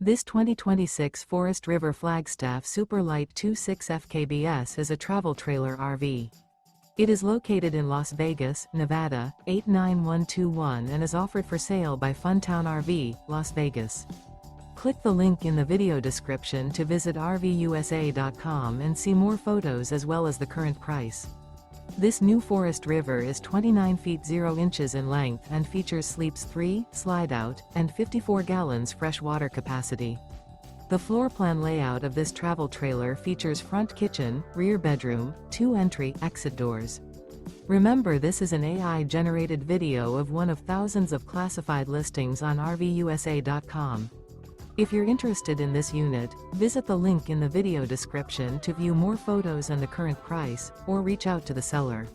This 2026 Forest River Flagstaff Super Lite 26 FKBS is a travel trailer RV. It is located in Las Vegas, Nevada, 89121 and is offered for sale by Funtown RV, Las Vegas. Click the link in the video description to visit RVUSA.com and see more photos as well as the current price. This new Forest River is 29 feet 0 inches in length and features sleeps 3, Slideout, and 54 gallons fresh water capacity. The floor plan layout of this travel trailer features front kitchen, rear bedroom, 2 entry/exit doors. Remember, this is an AI-generated video of one of thousands of classified listings on RVUSA.com. If you're interested in this unit, visit the link in the video description to view more photos and the current price, or reach out to the seller.